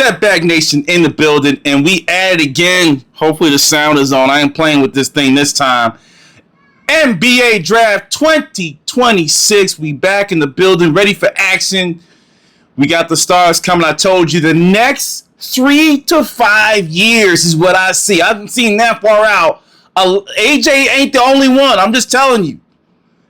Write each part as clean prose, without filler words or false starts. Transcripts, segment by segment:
Step Back Nation in the building, and we at it again. Hopefully the sound is on. I ain't playing with this thing this time. NBA Draft 2026. We back in the building, ready for action. We got the stars coming. I told you the next 3 to 5 years is what I see. I haven't seen that far out. AJ ain't the only one. I'm just telling you.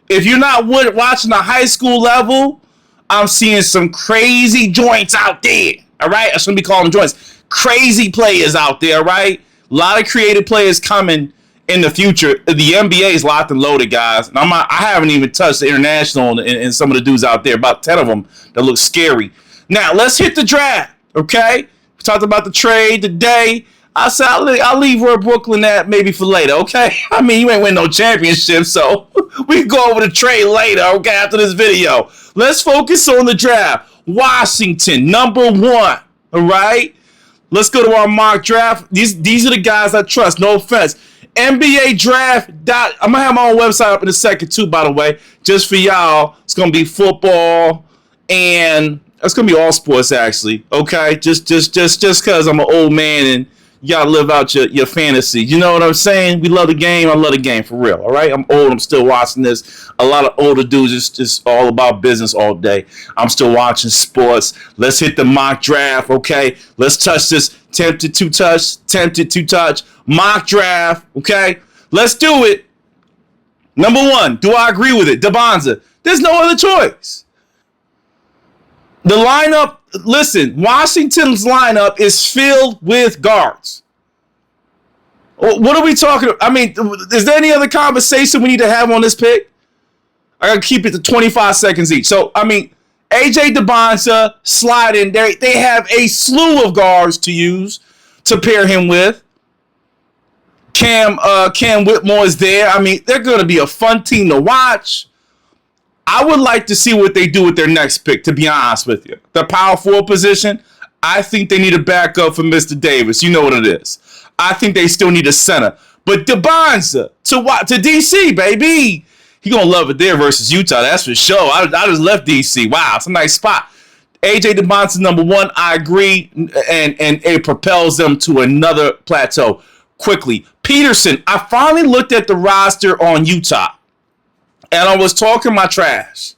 If you're not watching the high school level, I'm seeing some crazy joints out there. All right, I shouldn't be calling them joints. Crazy players out there. All right, a lot of creative players coming in the future. The NBA is locked and loaded, guys. And I haven't even touched the international and some of the dudes out there. About 10 of them that look scary. Now let's hit the draft. Okay, we talked about the trade today. I said I'll leave where Brooklyn at maybe for later. Okay, I mean you ain't win no championship, so we can go over the trade later. Okay, after this video, let's focus on the draft. Washington, number 1. All right, let's go to our mock draft. These are the guys I trust. No offense. NBA Draft. I'm gonna have my own website up in a second too. By the way, just for y'all, it's gonna be football and it's gonna be all sports actually. Okay, just because I'm an old man and you gotta live out your fantasy. You know what I'm saying? We love the game. I love the game for real. All right. I'm old. I'm still watching this. A lot of older dudes is just all about business all day. I'm still watching sports. Let's hit the mock draft. Okay. Let's touch this. Tempted to touch. Mock draft. Okay. Let's do it. Number 1. Do I agree with it? Dembonza. There's no other choice. The lineup, listen, Washington's lineup is filled with guards. What are we talking about? I mean, is there any other conversation we need to have on this pick? I got to keep it to 25 seconds each. So, I mean, AJ Dembonza, slide in there. They have a slew of guards to use to pair him with. Cam Whitmore is there. I mean, they're going to be a fun team to watch. I would like to see what they do with their next pick, to be honest with you. The power forward position, I think they need a backup for Mr. Davis. You know what it is. I think they still need a center. But Dembonza to DC, baby. He going to love it there versus Utah. That's for sure. I just left DC. Wow, it's a nice spot. AJ Dembonza, number 1. I agree. And it propels them to another plateau quickly. Peterson, I finally looked at the roster on Utah. And I was talking my trash.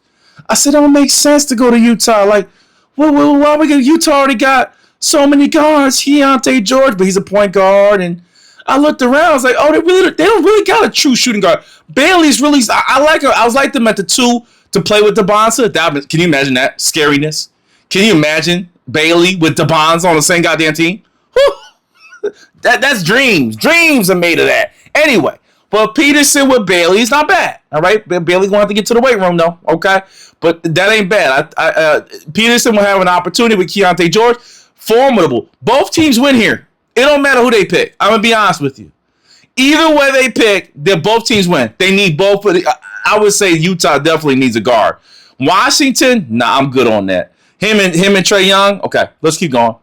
I said, it don't make sense to go to Utah. Like, why we get Utah already got so many guards. Keontae George, but he's a point guard. And I looked around. I was like, they don't really got a true shooting guard. Bailey's really, I like her. I was like them at the 2 to play with Dembonza. Can you imagine that scariness? Can you imagine Bailey with Dembonza on the same goddamn team? That's dreams. Dreams are made of that. Anyway. But Peterson with Bailey is not bad. All right. Bailey's going to have to get to the weight room, though. Okay. But that ain't bad. Peterson will have an opportunity with Keontae George. Formidable. Both teams win here. It don't matter who they pick. I'm going to be honest with you. Either way they pick, both teams win. They need both. I would say Utah definitely needs a guard. Washington, nah, I'm good on that. Him and Trae Young. Okay. Let's keep going.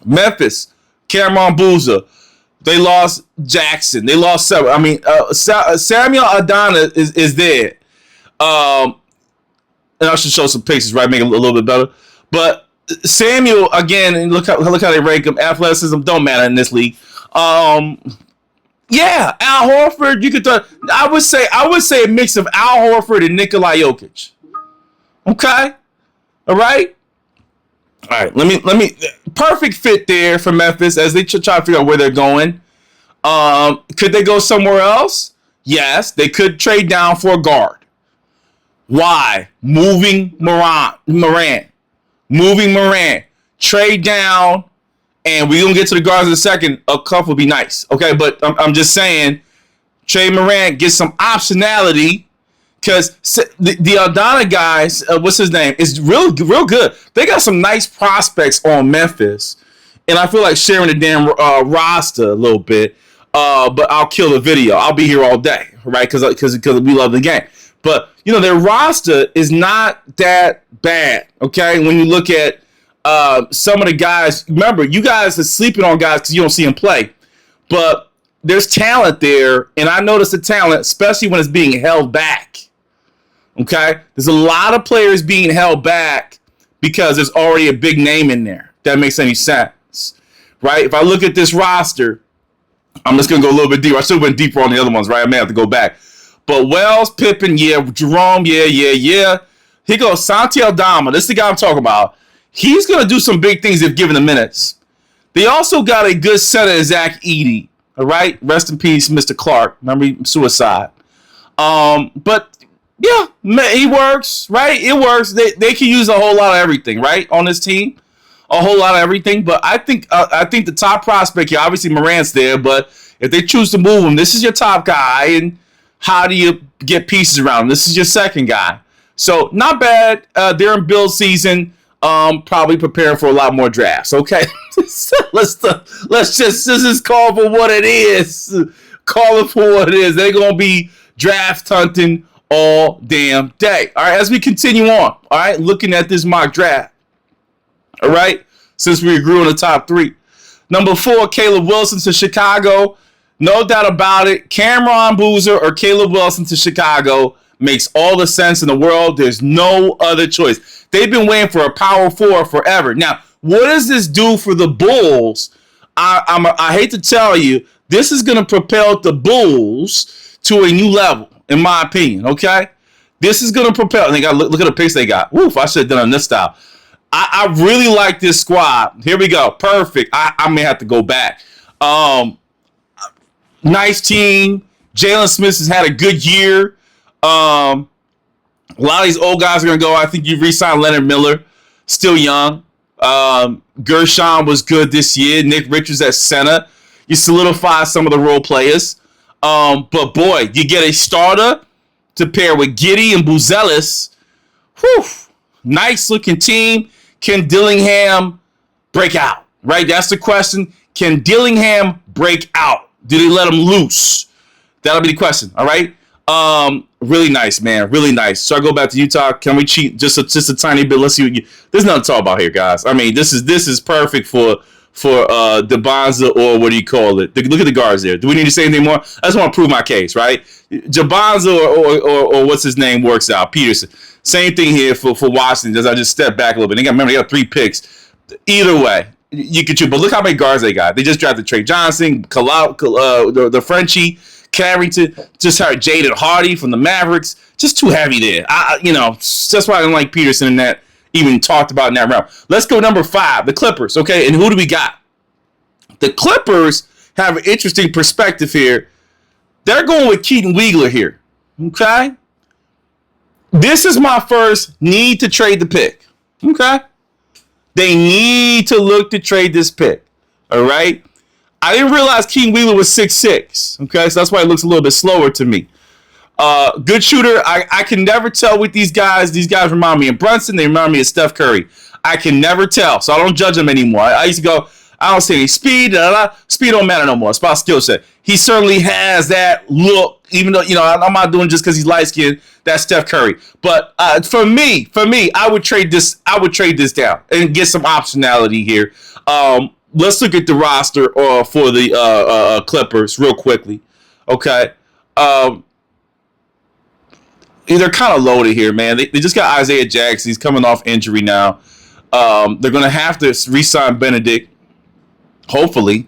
Memphis, Cameron Boozer. They lost Jackson. They lost several. I mean, Samuel Adana is there. And I should show some pictures, right? Make it a little bit better. But Samuel, again, and look how they rank him. Athleticism don't matter in this league. Yeah, Al Horford. You could. I would say a mix of Al Horford and Nikola Jokic. Okay, all right. All right, let me perfect fit there for Memphis as they try to figure out where they're going. Could they go somewhere else? Yes, they could trade down for a guard. Why? Moving Morant. Trade down, and we're gonna get to the guards in a second. A cuff would be nice, okay? But I'm just saying, trade Morant, get some optionality. Because the Aldana guys, what's his name, is real good. They got some nice prospects on Memphis. And I feel like sharing the damn roster a little bit. But I'll kill the video. I'll be here all day, right? Because we love the game. But, their roster is not that bad, okay? When you look at some of the guys. Remember, you guys are sleeping on guys because you don't see them play. But there's talent there. And I notice the talent, especially when it's being held back. Okay, there's a lot of players being held back because there's already a big name in there. that makes any sense, right? If I look at this roster, I'm just going to go a little bit deeper. I should have went deeper on the other ones, right? I may have to go back. But Wells, Pippen, yeah. Jerome, yeah. Here goes Santi Aldama. This is the guy I'm talking about. He's going to do some big things if given the minutes. They also got a good center in Zach Edey. All right? Rest in peace, Mr. Clark. Remember, suicide. But, yeah, he works, right? It works. They can use a whole lot of everything, right, on this team. A whole lot of everything. But I think the top prospect here, obviously Morant's there, but if they choose to move him, this is your top guy, and how do you get pieces around him? This is your second guy. So, not bad. They're in build season. Probably preparing for a lot more drafts. Okay, so let's just call for what it is. Call it for what it is. They're gonna be draft hunting all damn day. All right, as we continue on. All right, looking at this mock draft. All right, since we agree on the top 3. Number 4, Caleb Wilson to Chicago. No doubt about it. Cameron Boozer or Caleb Wilson to Chicago makes all the sense in the world. There's no other choice. They've been waiting for a power 4 forever. Now, what does this do for the Bulls? I hate to tell you, this is going to propel the Bulls to a new level, in my opinion, okay? This is going to propel. They got look at the picks they got. Oof, I should have done it on this style. I really like this squad. Here we go. Perfect. I may have to go back. Nice team. Jalen Smith has had a good year. A lot of these old guys are going to go. I think you re-signed Leonard Miller. Still young. Gershon was good this year. Nick Richards at center. You solidify some of the role players. But, boy, you get a starter to pair with Giddey and Buzelis. Whew. Nice-looking team. Can Dillingham break out? Right? That's the question. Can Dillingham break out? Do they let him loose? That'll be the question. All right? Really nice, man. Really nice. So I go back to Utah. Can we cheat just a tiny bit? Let's see what there's nothing to talk about here, guys. I mean, this is perfect for Jabonza, or what do you call it? Look at the guards there. Do we need to say anything more? I just want to prove my case, right? Jabonza or what's his name works out. Peterson. Same thing here for Washington. As I just step back a little bit. They got 3 picks. Either way, you can choose. But look how many guards they got. They just drafted Trey Johnson, the Frenchie, Carrington, just hired Jaden Hardy from the Mavericks. Just too heavy there. That's why I didn't like Peterson in that, even talked about in that round. Let's go number 5, the Clippers. Okay, and who do we got? The Clippers have an interesting perspective here. They're going with Keaton Wiegler here. Okay? This is my first need to trade the pick. Okay? They need to look to trade this pick. All right? I didn't realize Keaton Wiegler was 6'6". Okay? So that's why it looks a little bit slower to me. Good shooter. I can never tell with these guys. These guys remind me of Brunson. They remind me of Steph Curry. I can never tell. So I don't judge them anymore. I used to go, I don't see any speed. Speed don't matter no more. It's about skill set. He certainly has that look, even though, I'm not doing it just because he's light skinned. That's Steph Curry. But for me, I would trade this down and get some optionality here. Let's look at the roster for the Clippers real quickly. Okay. They're kind of loaded here, man. They just got Isaiah Jackson. He's coming off injury now. They're going to have to re-sign Benedict, hopefully.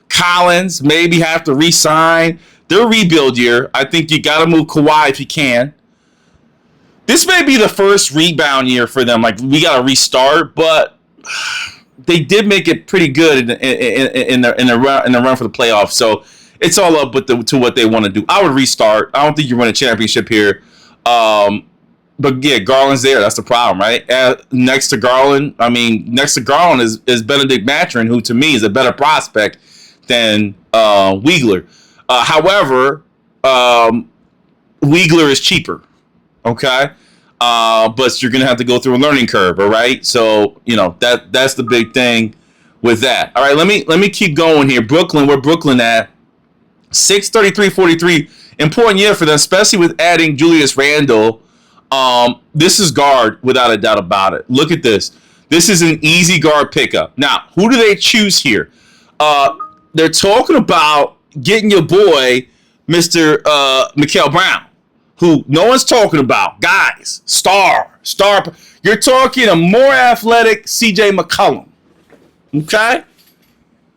Collins maybe have to re-sign. They're a rebuild year. I think you got to move Kawhi if you can. This may be the first rebound year for them. Like, we got to restart, but they did make it pretty good in the run for the playoffs. So it's all up to what they want to do. I would restart. I don't think you win a championship here. But yeah, Garland's there. That's the problem, right? Next to Garland is Benedict Mathurin, who to me is a better prospect than Wiegler. However, Wiegler is cheaper. Okay. But you're gonna have to go through a learning curve, all right? So that's the big thing with that. All right, let me keep going here. Brooklyn, where Brooklyn at? 633-43. Important year for them, especially with adding Julius Randle. This is guard without a doubt about it. Look at this. This is an easy guard pickup. Now, who do they choose here? They're talking about getting your boy, Mr. Mikal Brown, who no one's talking about. Guys, star. You're talking a more athletic CJ McCollum. Okay?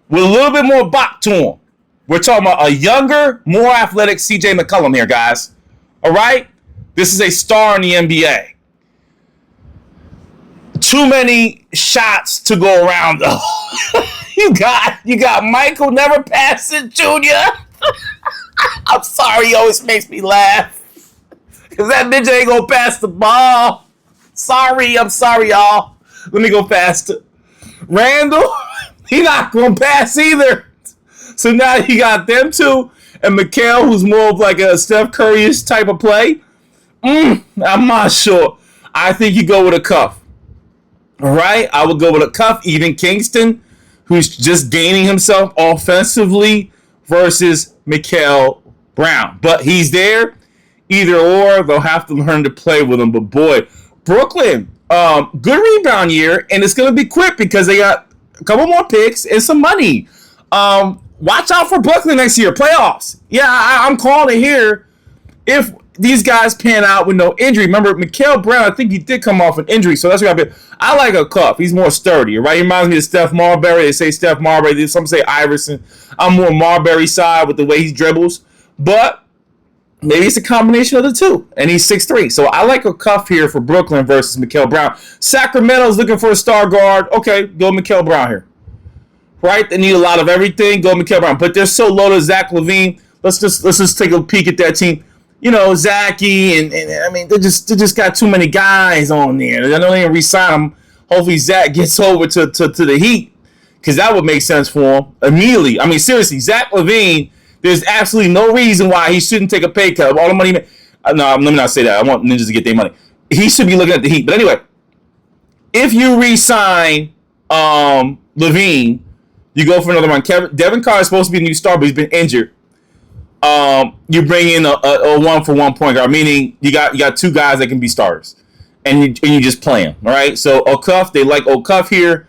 With a little bit more bop to him. We're talking about a younger, more athletic CJ McCollum here, guys. All right? This is a star in the NBA. Too many shots to go around, though. You got Michael Never Pass It Jr. I'm sorry, he always makes me laugh. Because that bitch ain't going to pass the ball. I'm sorry, y'all. Let me go faster. Randall, he not going to pass either. So now you got them two. And Mikal, who's more of like a Steph Curry-ish type of play. I'm not sure. I think you go with a cuff. All right? I would go with a cuff. Even Kingston, who's just gaining himself offensively, versus Mikal Brown. But he's there. Either or, they'll have to learn to play with him. But boy, Brooklyn, good rebound year, and it's going to be quick because they got a couple more picks and some money. Watch out for Brooklyn next year. Playoffs. Yeah, I'm calling it here. If these guys pan out with no injury. Remember, Mikal Brown, I think he did come off an injury, so that's what I like a cuff. He's more sturdy, right? He reminds me of Steph Marbury. They say Steph Marbury. Some say Iverson. I'm more Marbury side with the way he dribbles. But maybe it's a combination of the two. And he's 6'3". So I like a cuff here for Brooklyn versus Mikal Brown. Sacramento's looking for a star guard. Okay, go Mikal Brown here. Right? They need a lot of everything. Go Mikal Brown. But they're so low to Zach LaVine. Let's just take a peek at that team. You know, Zachy and I mean, they just got too many guys on there. I know they didn't re-sign them. Hopefully Zach gets over to the Heat, because that would make sense for him immediately. I mean, seriously, Zach LaVine, there's absolutely no reason why he shouldn't take a pay cut of all the money. No, let me not say that. I want Ninjas to get their money. He should be looking at the Heat. But anyway, if you re-sign LaVine, you go for another one. Devin Carr is supposed to be a new star, but he's been injured. You bring in a 1-for-1 point guard, meaning you got two guys that can be starters, and you just play them. All right. So O'Cuff, they like O'Cuff here.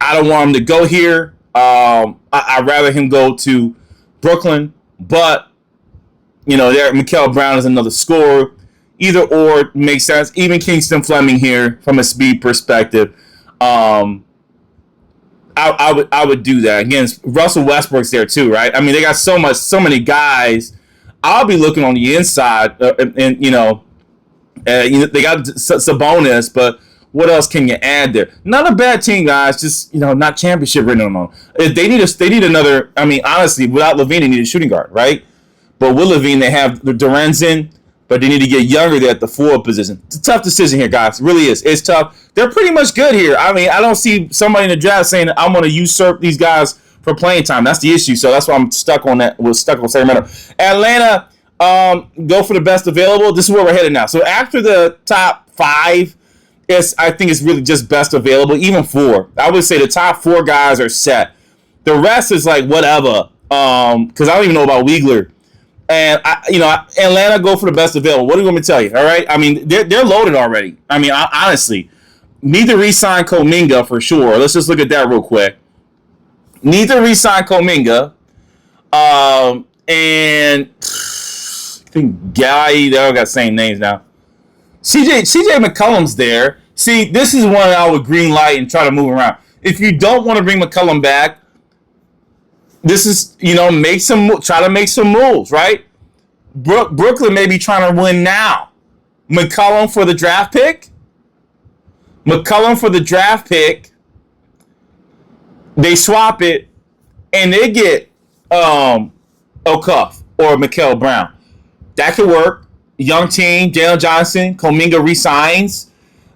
I don't want him to go here. I'd rather him go to Brooklyn, but there Mikal Brown is another scorer. Either or makes sense. Even Kingston Fleming here from a speed perspective. I would do that. Again, Russell Westbrook's there too, right? I mean, they got so many guys. I'll be looking on the inside, and they got Sabonis, but what else can you add there? Not a bad team, guys. Just not championship written on them. They need another. I mean, honestly, without LaVine, they need a shooting guard, right? But with LaVine, they have the Durenzen, but they need to get younger there at the forward position. It's a tough decision here, guys. It really is. It's tough. They're pretty much good here. I mean, I don't see somebody in the draft saying I'm going to usurp these guys for playing time. That's the issue. So that's why I'm stuck on that. We're stuck on Sacramento. Atlanta, go for the best available. This is where we're headed now. So after the top 5, I think it's really just best available. Even 4. I would say the top 4 guys are set. The rest is like whatever. Because I don't even know about Weigler. And Atlanta, go for the best available. What do you want me to tell you? All right. I mean, they're loaded already. I mean, honestly, neither re-sign Kuminga for sure. Let's just look at that real quick. Neither re-sign Kuminga. And I think Guy, they all got the same names now. CJ McCollum's there. See, this is one I would green light and try to move around. If you don't want to bring McCollum back, this is, try to make some moves, right? Brooklyn may be trying to win now. McCollum for the draft pick. They swap it, and they get O'Cuff or Mikal Brown. That could work. Young team, Jalen Johnson, Kuminga resigns.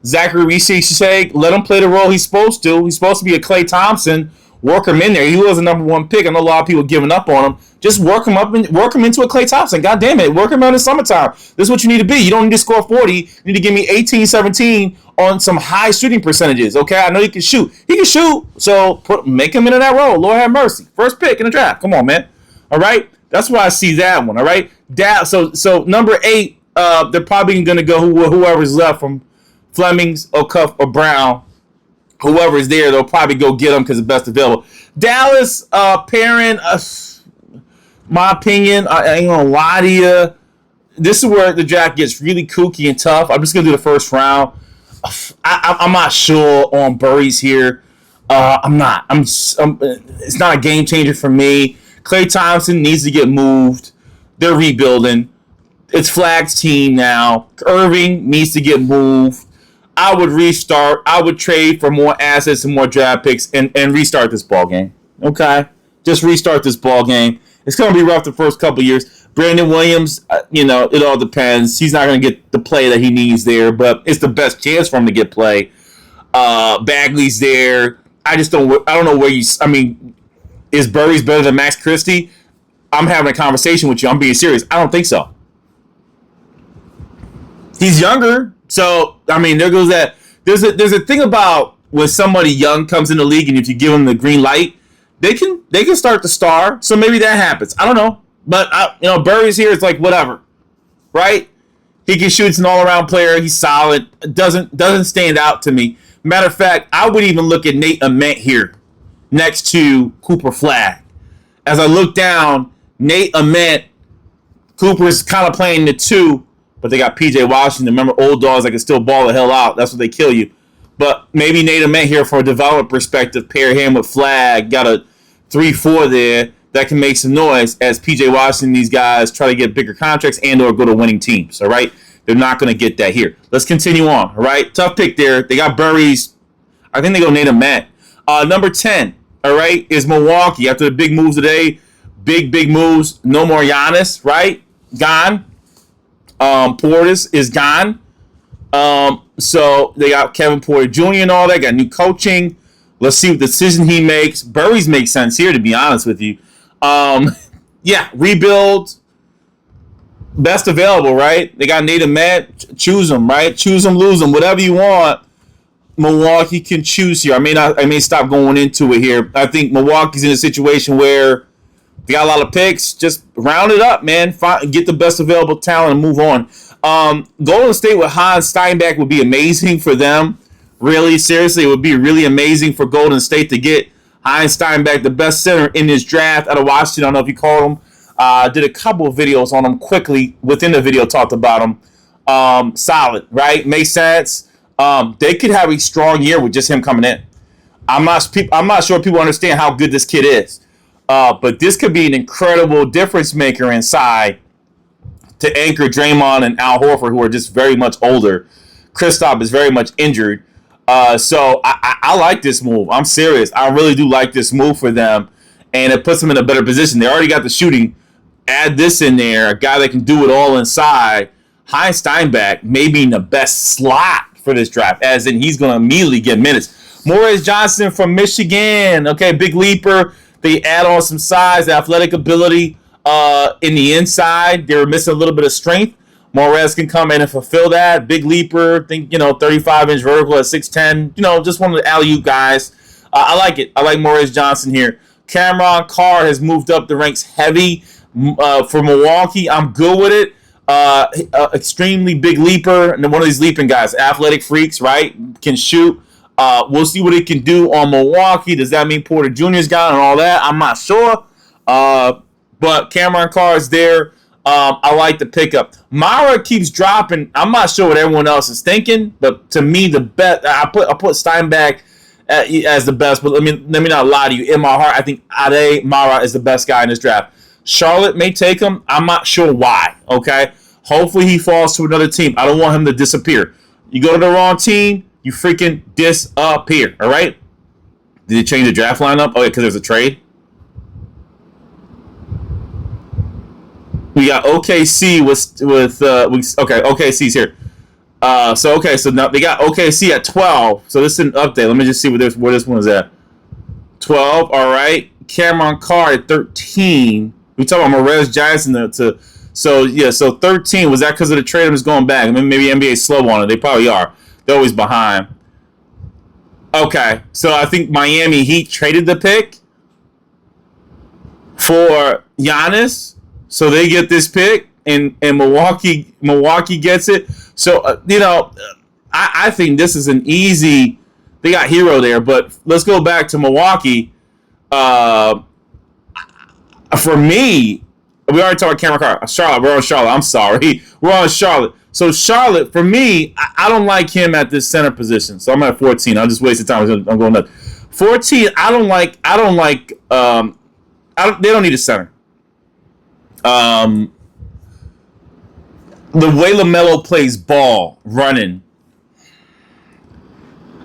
Zachary Reese, let him play the role he's supposed to. He's supposed to be a Klay Thompson. Work him in there. He was a number 1 pick. I know a lot of people giving up on him. Just work him up and work him into a Klay Thompson. God damn it. Work him out in the summertime. This is what you need to be. You don't need to score 40. You need to give me 18, 17 on some high shooting percentages. Okay? I know he can shoot. He can shoot. So make him into that role. Lord have mercy. First pick in the draft. Come on, man. All right? That's why I see that one. All right? So number 8, they're probably going to go whoever's left from Flemings, O'Cuff, or Brown. Whoever is there, they'll probably go get them because it's best available. Dallas, Perrin, my opinion, I ain't going to lie to you. This is where the draft gets really kooky and tough. I'm just going to do the first round. I'm not sure on Burries here. I'm not. It's not a game changer for me. Klay Thompson needs to get moved. They're rebuilding. It's Flag's team now. Irving needs to get moved. I would restart. I would trade for more assets and more draft picks and restart this ball game. Okay, just restart this ball game. It's going to be rough the first couple years. Brandon Williams, it all depends. He's not going to get the play that he needs there, but it's the best chance for him to get play. Bagley's there. I don't know where you. I mean, is Burries better than Max Christie? I'm having a conversation with you. I'm being serious. I don't think so. He's younger, so I mean, there goes that. There's a thing about when somebody young comes in the league, and if you give them the green light, they can start to star. So maybe that happens. I don't know, but Burries here is like whatever, right? He can shoot. It's an all-around player. He's solid. Doesn't stand out to me. Matter of fact, I would even look at Nate Ament here next to Cooper Flag. As I look down, Nate Ament, Cooper's kind of playing the two, but they got PJ Washington. Remember, old dogs that can still ball the hell out. That's what they kill you. But maybe Nate Ament here for a development perspective, pair him with Flag, got a 3-4 there that can make some noise as PJ Washington, these guys try to get bigger contracts and or go to winning teams, all right? They're not going to get that here. Let's continue on, all right? Tough pick there. They got Burries. I think they go Nate Ament. Number 10, all right, is Milwaukee. After the big moves today, big moves. No more Giannis, right? Gone. Portis is gone. So they got Kevin Porter Jr. and all that. Got new coaching. Let's see what decision he makes. Burries makes sense here, to be honest with you. Yeah, rebuild. Best available, right? They got Nate Ament. Choose them, right? Choose them, lose them, whatever you want. Milwaukee can choose here. I may stop going into it here. I think Milwaukee's in a situation where they got a lot of picks. Just round it up, man. Get the best available talent and move on. Golden State with Hans Steinbeck would be amazing for them. Really, seriously, it would be really amazing for Golden State to get Hans Steinbeck, the best center in this draft out of Washington. I don't know if you called him. Did a couple of videos on him quickly. Within the video, talked about him. Solid, right? Makes sense. They could have a strong year with just him coming in. I'm not sure people understand how good this kid is. But this could be an incredible difference maker inside to anchor Draymond and Al Horford, who are just very much older. Kristaps is very much injured. So I like this move. I'm serious. I really do like this move for them. And it puts them in a better position. They already got the shooting. Add this in there, a guy that can do it all inside. Heinz Steinbeck may be in the best slot for this draft, as in he's going to immediately get minutes. Morris Johnson from Michigan. Okay, big leaper. They add on some size, athletic ability in the inside. They're missing a little bit of strength. Morez can come in and fulfill that. Big leaper, think 35-inch vertical at 6'10". Just one of the alley-oop guys. I like it. I like Morez Johnson here. Cameron Carr has moved up the ranks heavy for Milwaukee. I'm good with it. Extremely big leaper, and one of these leaping guys, athletic freaks, right? Can shoot. We'll see what he can do on Milwaukee. Does that mean Porter Jr.'s gone and all that? I'm not sure. But Cameron Carr is there. I like the pickup. Mara keeps dropping. I'm not sure what everyone else is thinking, but to me, the best. I put Steinbeck as the best. But let me not lie to you. In my heart, I think Ade Mara is the best guy in this draft. Charlotte may take him. I'm not sure why. Okay. Hopefully he falls to another team. I don't want him to disappear. You go to the wrong team, you freaking disappear. All right. Did they change the draft lineup? Oh yeah, because there's a trade. We got OKC OKC's here. So now they got OKC at 12. So this is an update. Let me just see where this one is at. 12. All right. Cameron Carr at 13. We talking about Morez Johnson so 13. Was that because of the trade? I'm just going back. I mean, maybe NBA's slow on it. They probably are. They're always behind. Okay. So I think Miami Heat traded the pick for Giannis. So they get this pick, and Milwaukee gets it. So, I think this is an easy – they got Hero there, but let's go back to Milwaukee. For me, we already talked about Cameron Carr. Charlotte, we're on Charlotte. I'm sorry. We're on Charlotte. So Charlotte, for me, I don't like him at this center position. So I'm at 14. I'll just waste the time. I'm going nuts. 14. I don't like. They don't need a center. The way LaMelo plays ball, running.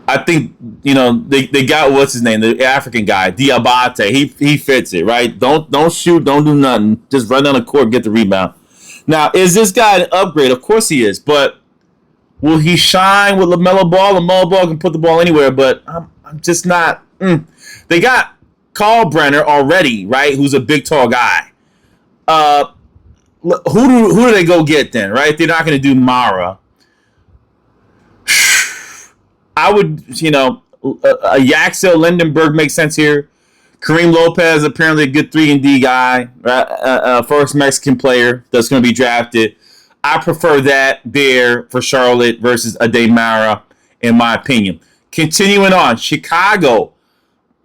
I think they got what's his name, the African guy, Diabate. He fits it, right? Don't shoot, don't do nothing. Just run down the court, get the rebound. Now, is this guy an upgrade? Of course he is, but will he shine with LaMelo Ball? LaMelo Ball can put the ball anywhere, but I'm just not. They got Carl Brenner already, right? Who's a big, tall guy. Who do they go get then, right? They're not going to do Mara. I would, a Yaxel Lindenberg makes sense here. Kareem Lopez, apparently a good 3-and-D guy, first Mexican player that's going to be drafted. I prefer that there for Charlotte versus Ade Mara, in my opinion. Continuing on, Chicago.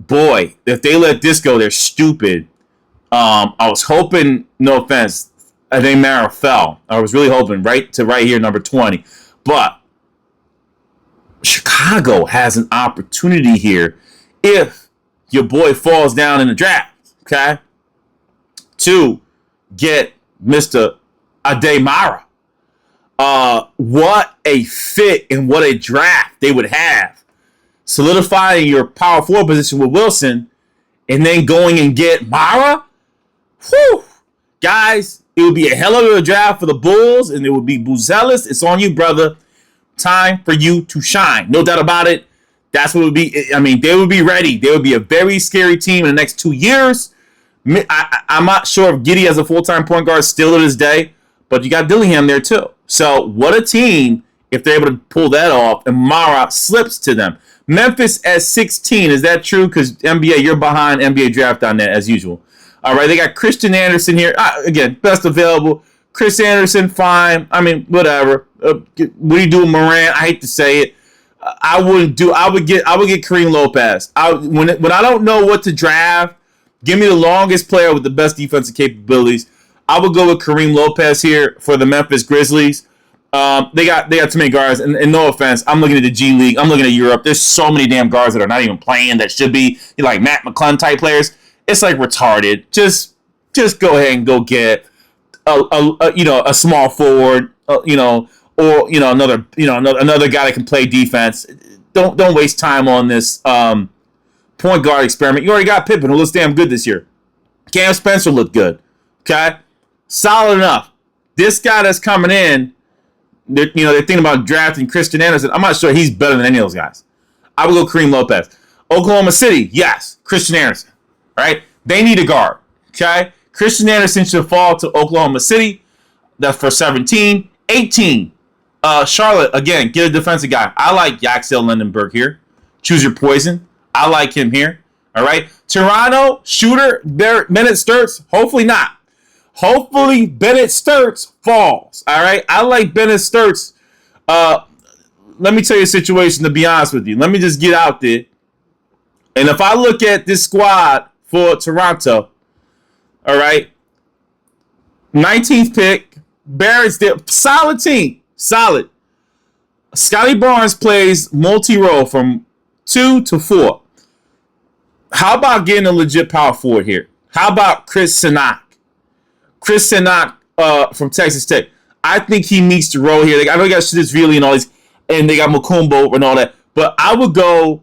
Boy, if they let this go, they're stupid. I was hoping, no offense, Ade Mara fell. I was really hoping right here, number 20. But Chicago has an opportunity here if your boy falls down in the draft, okay, to get Mr. Ade Mara. What a fit and what a draft they would have. Solidifying your power forward position with Wilson and then going and get Mara. Whew. Guys, it would be a hell of a draft for the Bulls, and it would be Buzelis. It's on you, brother. Time for you to shine. No doubt about it. That's what it would be. I mean, they would be ready. They would be a very scary team in the next 2 years. I'm not sure if Giddey as a full-time point guard still to this day, but you got Dillingham there too. So what a team if they're able to pull that off and Mara slips to them. Memphis at 16. Is that true? Because NBA, you're behind NBA draft on that as usual. All right, they got Christian Anderson here. Again, best available. Chris Anderson, fine. I mean, whatever. What do you do with Morant? I hate to say it. I would get Kareem Lopez. When I don't know what to draft, give me the longest player with the best defensive capabilities. I would go with Kareem Lopez here for the Memphis Grizzlies. They got too many guards, and no offense, I'm looking at the G League. I'm looking at Europe. There's so many damn guards that are not even playing that should be like Matt McClung type players. It's like retarded. Just go ahead and go get a small forward, or another guy that can play defense. Don't waste time on this point guard experiment. You already got Pippen, who looks damn good this year. Cam Spencer looked good. Okay, solid enough. This guy that's coming in, they're thinking about drafting Christian Anderson. I'm not sure he's better than any of those guys. I would go Kareem Lopez. Oklahoma City, yes, Christian Anderson. Right? They need a guard. Okay? Christian Anderson should fall to Oklahoma City. That's for 17. 18. Charlotte, again, get a defensive guy. I like Yaxel Lindenberg here. Choose your poison. I like him here. All right? Toronto, shooter, Bennett Sturts. Hopefully not. Hopefully Bennett Sturts falls. All right? I like Bennett Sturts. Let me tell you a situation, to be honest with you. Let me just get out there. And if I look at this squad for Toronto, all right, 19th pick, Barrett's there, solid team, solid. Scotty Barnes plays multi-role from 2 to 4. How about getting a legit power forward here? How about Chris Sinak? Chris Sinak from Texas Tech. I think he meets the role here. I know they got Shidisvili and all these, and they got Mukumbo and all that. But I would go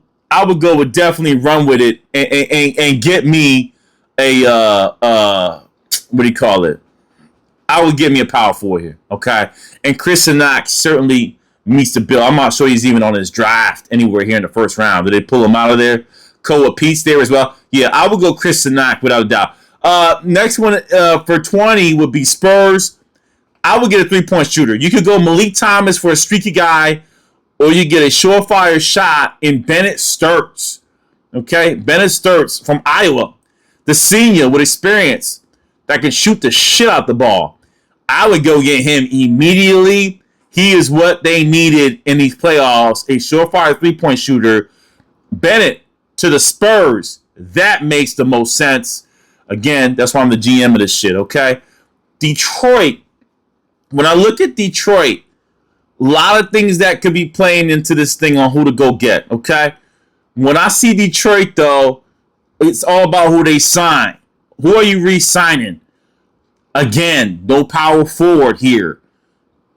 with definitely run with it and get me a what do you call it? I would get me a power forward here, okay? And Chris Sinak certainly meets the bill. I'm not sure he's even on his draft anywhere here in the first round. Did they pull him out of there? Koa Pete's there as well. Yeah, I would go Chris Sinak without a doubt. Next one for 20 would be Spurs. I would get a 3-point shooter. You could go Malik Thomas for a streaky guy, or you get a surefire shot in Bennett Sturts. Okay? Bennett Sturts from Iowa. The senior with experience that can shoot the shit out the ball. I would go get him immediately. He is what they needed in these playoffs. A surefire 3-point shooter. Bennett to the Spurs. That makes the most sense. Again, that's why I'm the GM of this shit, okay? Detroit. When I look at Detroit, A lot of things that could be playing into this thing on who to go get, okay? When I see Detroit, though, it's all about who they sign. Who are you re-signing? Again, no power forward here.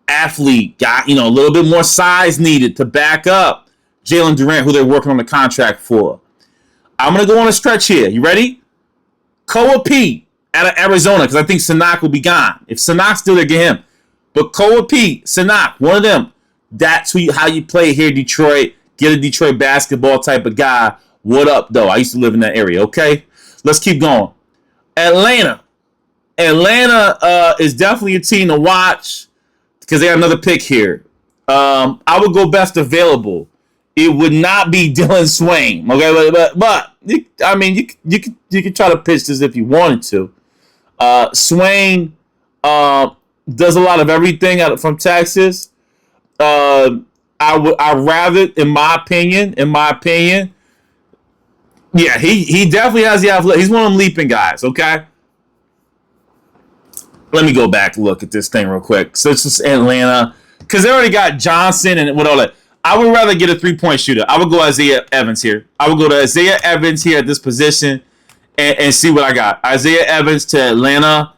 Athlete, got, a little bit more size needed to back up Jalen Durant, who they're working on the contract for. I'm going to go on a stretch here. You ready? Koa P out of Arizona, because I think Sanak will be gone. If Sanak's still there, get him. But Koa P, Sanak, one of them. That's how you play here, Detroit. Get a Detroit basketball type of guy. What up, though? I used to live in that area, okay? Let's keep going. Atlanta. Atlanta is definitely a team to watch because they got another pick here. I would go best available. It would not be Dylan Swain, okay? But you could try to pitch this if you wanted to. Swain does a lot of everything from Texas. I rather, in my opinion, yeah, he definitely has the athletic. He's one of them leaping guys, okay? Let me go back and look at this thing real quick. So it's just Atlanta. Because they already got Johnson and what all that. I would rather get a three-point shooter. I would go Isaiah Evans here. I would go to Isaiah Evans here at this position and see what I got. Isaiah Evans to Atlanta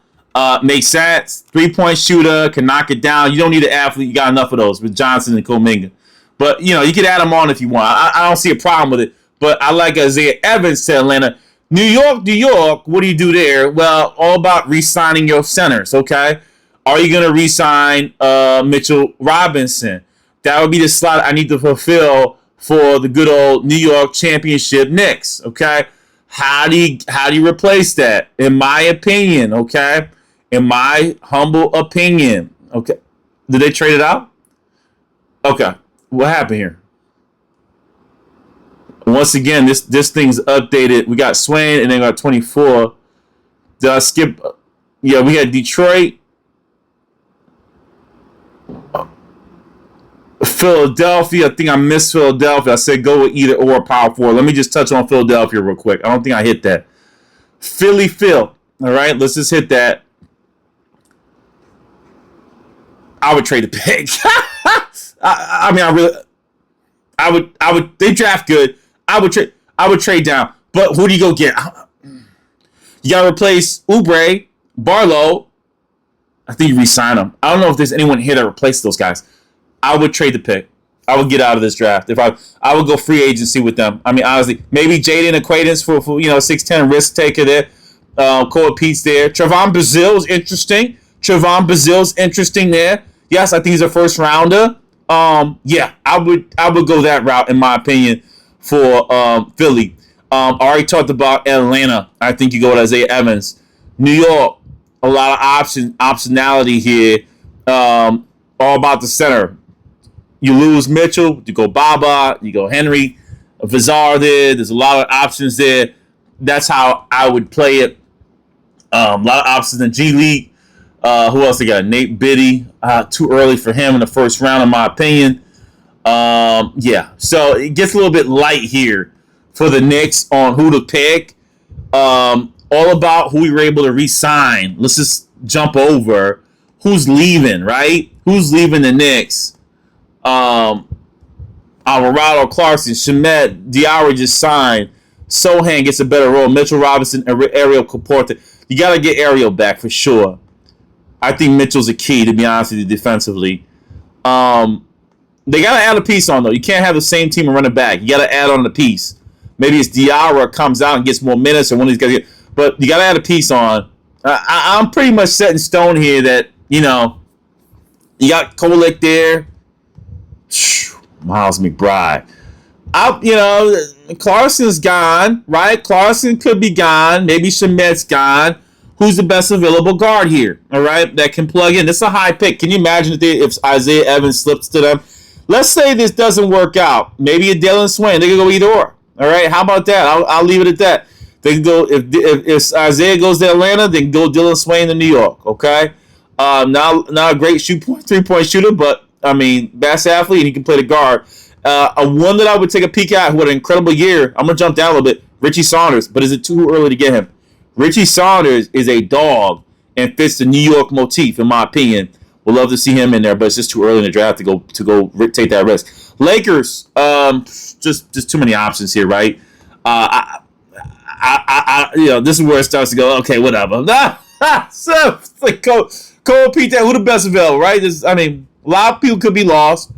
makes sense. Three-point shooter, can knock it down. You don't need an athlete. You got enough of those with Johnson and Kuminga. But, you could add them on if you want. I don't see a problem with it. But I like Isaiah Evans to Atlanta. New York, what do you do there? Well, all about re-signing your centers, okay? Are you going to re-sign Mitchell Robinson? That would be the slot I need to fulfill for the good old New York championship Knicks, okay? How do you replace that? In my opinion, okay? In my humble opinion, okay? Did they trade it out? Okay. What happened here? Once again, this thing's updated. We got Swain and then got 24. Did I skip? Yeah, we had Detroit. Philadelphia. I think I missed Philadelphia. I said go with either or power forward. Let me just touch on Philadelphia real quick. I don't think I hit that. Philly. All right, let's just hit that. I would trade a pick. I would. They draft good. I would trade down. But who do you go get? You gotta replace Oubre, Barlow. I think you re-sign them. I don't know if there's anyone here that replaces those guys. I would trade the pick. I would get out of this draft. If I would go free agency with them. I mean, honestly, maybe Jaden Acquaintance for 6'10" risk taker there. Koa Pete's there. Trevon Brazil's interesting there. Yes, I think he's a first rounder. Yeah, I would go that route in my opinion for Philly. Already talked about Atlanta. I think you go with Isaiah Evans. New York, a lot of optionality here. All about the center. You lose Mitchell, you go Baba, you go Henry, Vizar there. There's a lot of options there. That's how I would play it. A lot of options in G League. Who else they got? Nate Biddy. Too early for him in the first round, in my opinion. Yeah. So it gets a little bit light here for the Knicks on who to pick. All about who we were able to re-sign. Let's just jump over who's leaving, right? Who's leaving the Knicks? Alvarado, Clarkson, Shamet, Diarra just signed. Sohan gets a better role. Mitchell Robinson, Ariel Caporte. You got to get Ariel back for sure. I think Mitchell's a key, to be honest with you, defensively. They got to add a piece on, though. You can't have the same team and run it back. You got to add on the piece. Maybe it's Diarra comes out and gets more minutes, or one of these guys. But you got to add a piece on. I'm pretty much set in stone here that, you got Kolek there. Miles McBride. Clarkson's gone, right? Clarkson could be gone. Maybe Shamet's gone. Who's the best available guard here? All right, that can plug in. This is a high pick. Can you imagine if Isaiah Evans slips to them? Let's say this doesn't work out. Maybe a Dylan Swain. They can go either or. All right, how about that? I'll leave it at that. They can go if Isaiah goes to Atlanta, then go Dylan Swain to New York. Okay, not a great 3-point shooter, but I mean, best athlete, and he can play the guard. One that I would take a peek at who had an incredible year. I'm gonna jump down a little bit. Richie Saunders, but is it too early to get him? Richie Saunders is a dog and fits the New York motif, in my opinion. Would love to see him in there, but it's just too early in the draft to go take that risk. Lakers, just too many options here, right? This is where it starts to go. Okay, whatever. So it's like Cole Pete, who the best available, right? A lot of people could be lost.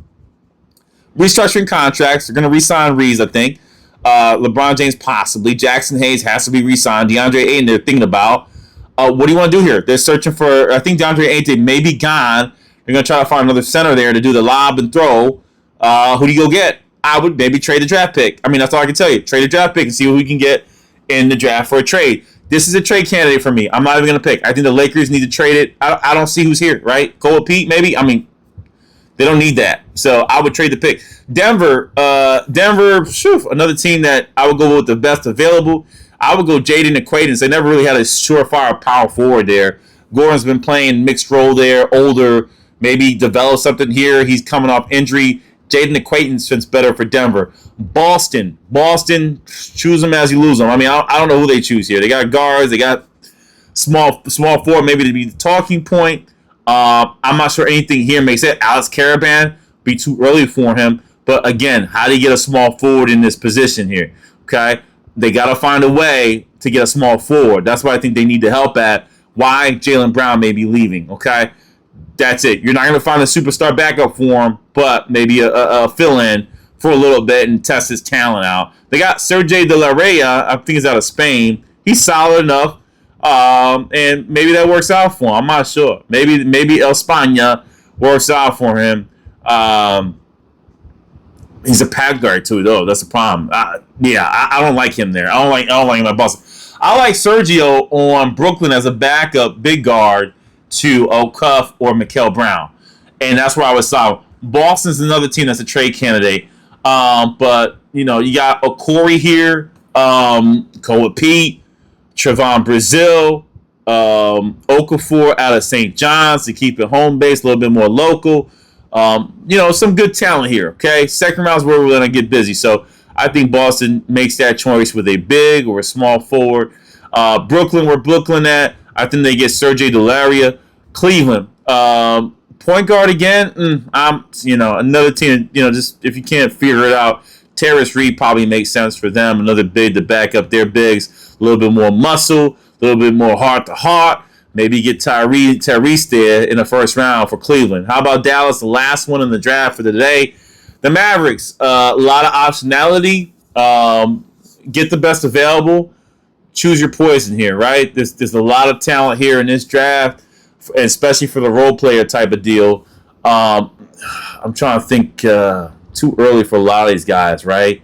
Restructuring contracts. They're going to re-sign Reeves, I think. LeBron James possibly. Jackson Hayes has to be re-signed. DeAndre Ayton, they're thinking about. What do you want to do here? They're searching for, I think DeAndre Ayton may be gone. They're going to try to find another center there to do the lob and throw. Who do you go get? I would maybe trade the draft pick. That's all I can tell you. Trade the draft pick and see what we can get in the draft for a trade. This is a trade candidate for me. I'm not even going to pick. I think the Lakers need to trade it. I don't see who's here, right? Cole Pete, maybe? They don't need that. So I would trade the pick. Denver, another team that I would go with the best available. I would go Jaden Acquaintance. They never really had a surefire power forward there. Gordon's been playing mixed role there, older, maybe develop something here. He's coming off injury. Jaden Acquaintance fits better for Denver. Boston, choose them as you lose them. I don't know who they choose here. They got guards. They got small forward maybe to be the talking point. I'm not sure anything here makes it. Alex Caravan, be too early for him. But again, how do you get a small forward in this position here? Okay, they got to find a way to get a small forward. That's what I think they need to help at. Why Jaylen Brown may be leaving. Okay, that's it. You're not going to find a superstar backup for him, but maybe a fill-in for a little bit and test his talent out. They got Sergey De La Reyes, I think he's out of Spain. He's solid enough. And maybe that works out for him. I'm not sure. Maybe El España works out for him. He's a pad guard too, though. That's the problem. I don't like him there. I don't like him at Boston. I like Sergio on Brooklyn as a backup big guard to O'Cuff or Mikael Brown, and that's where I was solid. Boston's another team that's a trade candidate. But you got Okori here, Cole Pete, Trevon Brazile, Okafor out of St. John's to keep it home base, a little bit more local. Some good talent here. Okay, second round's where we're gonna get busy. So I think Boston makes that choice with a big or a small forward. Brooklyn, where Brooklyn at? I think they get Sergey Delaria. Cleveland, point guard again. Another team. Just if you can't figure it out, Terrace Reed probably makes sense for them. Another big to back up their bigs. A little bit more muscle, a little bit more heart to heart. Maybe get Tyrese there in the first round for Cleveland. How about Dallas, the last one in the draft for today? The Mavericks, a lot of optionality. Get the best available. Choose your poison here, right? There's a lot of talent here in this draft, especially for the role player type of deal. I'm trying to think too early for a lot of these guys, right?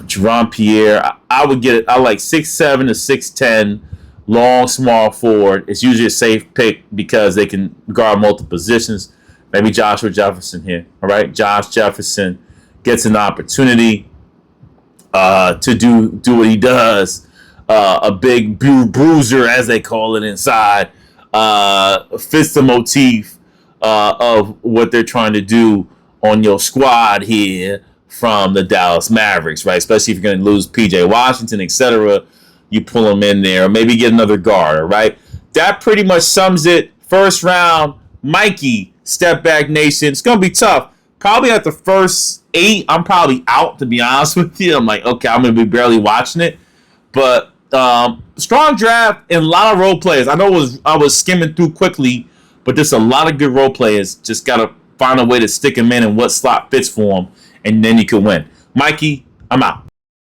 Jerome Pierre, I would get it. I like 6'7" to 6'10", long, small forward. It's usually a safe pick because they can guard multiple positions. Maybe Joshua Jefferson here. All right, Josh Jefferson gets an opportunity to do what he does. A big bruiser, as they call it inside, fits the motif of what they're trying to do on your squad here from the Dallas Mavericks, right? Especially if you're going to lose P.J. Washington, etc. You pull them in there, or maybe get another guard, right? That pretty much sums it. First round, Mikey, Step Back Nation. It's going to be tough. Probably at the first 8, I'm probably out, to be honest with you. I'm like, okay, I'm going to be barely watching it. But strong draft and a lot of role players. I know I was skimming through quickly, but there's a lot of good role players. Just got to find a way to stick them in and what slot fits for them, and then you can win. Mikey, I'm out.